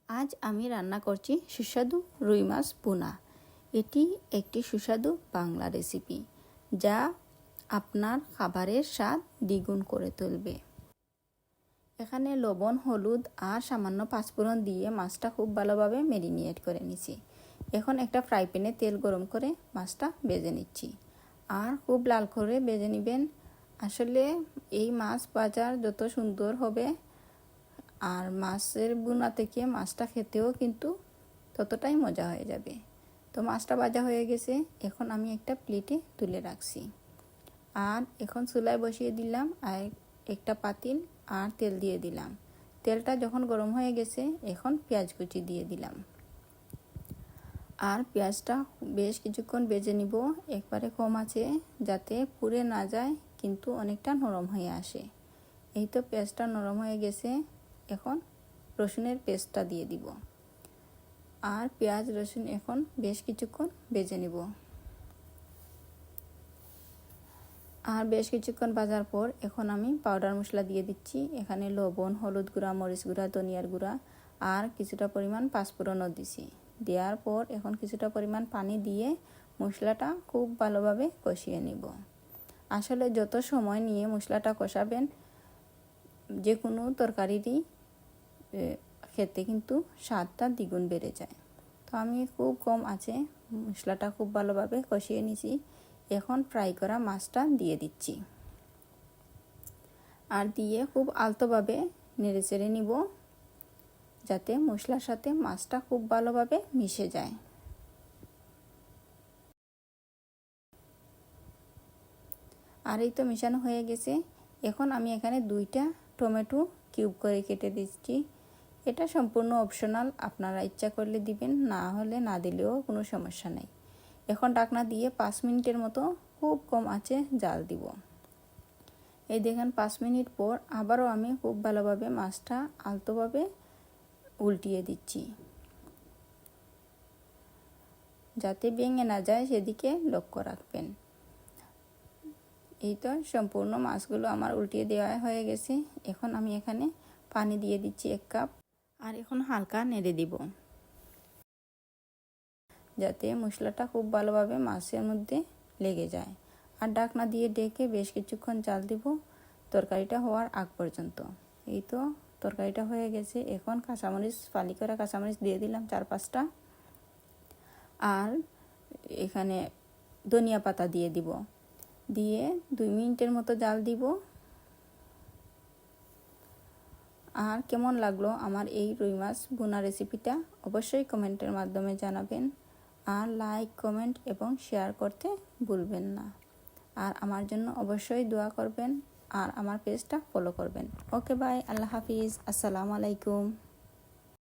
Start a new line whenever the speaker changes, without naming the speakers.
আজ আমি রান্না করছি সুস্বাদু রুই মাছ ভুনা। এটি একটি সুস্বাদু বাংলা রেসিপি যা আপনার খাবারের স্বাদ দ্বিগুণ করে তুলবে। এখানে লবণ, হলুদ আর সামান্য পাঁচফোড়ন দিয়ে মাছটা খুব ভালোভাবে ম্যারিনেট করে নিছি। এখন একটা ফ্রাই প্যানে তেল গরম করে মাছটা ভেজে নিচ্ছি। আর খুব লাল করে ভেজে নেবেন। আসলে এই মাছ ভাজার যত সুন্দর হবে আর মাছের ভুনা থেকে মাছটা খেতেও কিন্তু ততটাই মজা হয়ে যাবে। তো মাছটা ভাজা হয়ে গেছে, এখন আমি একটা প্লেটে তুলে রাখছি। আর এখন চুলায় বসিয়ে দিলাম আর একটা পাতিল আর তেল দিয়ে দিলাম। তেলটা যখন গরম হয়ে গেছে, এখন পেঁয়াজ কুচি দিয়ে দিলাম। আর পেঁয়াজটা বেশ কিছুক্ষণ ভেজে নিব, একবারে কম আছে যাতে পুড়ে না যায় কিন্তু অনেকটা নরম হয়ে আসে। এই তো পেঁয়াজটা নরম হয়ে গেছে, এখন রসুনের পেস্টটা দিয়ে দিব। আর পেঁয়াজ রসুন এখন বেশ কিছুক্ষণ ভেজে নিব। আর বেশ কিছুক্ষণ ভাজার পর এখন আমি পাউডার মশলা দিয়ে দিচ্ছি। এখানে লবণ, হলুদ গুঁড়া, মরিচ গুঁড়া, ধনিয়ার গুঁড়া আর কিছুটা পরিমাণ পাঁচফোড়নও দিছি। দেওয়ার পর এখন কিছুটা পরিমাণ পানি দিয়ে মশলাটা খুব ভালোভাবে কষিয়ে নিব। আসলে যত সময় নিয়ে মশলাটা কষাবেন, যে কোনো তরকারিরই খেতে কিন্তু স্বাদটা দ্বিগুণ বেড়ে যায়। তো আমি খুব কম আছে মশলাটা খুব ভালোভাবে কষিয়ে নিছি। এখন ফ্রাই করা মাছটা দিয়ে দিচ্ছি আর দিয়ে খুব আলতোভাবে নেড়ে চেড়ে নিব যাতে মশলার সাথে মাছটা খুব ভালোভাবে মিশে যায়। আর এই তো মেশানো হয়ে গেছে। এখন আমি এখানে 2টা টমেটো কিউব করে কেটে দিচ্ছি। এটা সম্পূর্ণ অপশনাল, আপনারা ইচ্ছা করলে দিবেন, না হলে না দিলেও কোনো সমস্যা নেই। এখন ঢাকনা দিয়ে 5 মিনিটের মতো খুব কম আঁচে জাল দিব। এই দেখেন 5 মিনিট পর আবারও আমি খুব ভালোভাবে মাছটা আলতোভাবে উল্টিয়ে দিচ্ছি যাতে ভেঙে না যায়, সেদিকে লক্ষ্য রাখবেন। এই তো সম্পূর্ণ মাছগুলো আমার উল্টিয়ে দেওয়া হয়ে গেছে। এখন আমি এখানে পানি দিয়ে দিচ্ছি 1 কাপ। আর এখন হালকা নেড়ে দিব যাতে মশলাটা খুব ভালোভাবে মাছের মধ্যে লেগে যায়। আর ঢাকনা দিয়ে ঢেকে বেশ কিছুক্ষণ জাল দিব তরকারিটা হওয়ার আগ পর্যন্ত। এই তো তরকারিটা হয়ে গেছে। এখন কাঁচামরিচ, ফালি করা কাঁচামরিচ দিয়ে দিলাম 4-5টা। আর এখানে ধনিয়া পাতা দিয়ে দিব। দিয়ে 2 মিনিটের মতো জাল দিব। আর কেমন লাগলো আমার এই রুই মাছ ভুনা রেসিপিটা অবশ্যই কমেন্টের মাধ্যমে জানাবেন। আর লাইক, কমেন্ট এবং শেয়ার করতে ভুলবেন না। আর আমার জন্য অবশ্যই দোয়া করবেন আর আমার পেজটা ফলো করবেন। ওকে, বাই, আল্লাহ হাফিজ, আসসালামু আলাইকুম।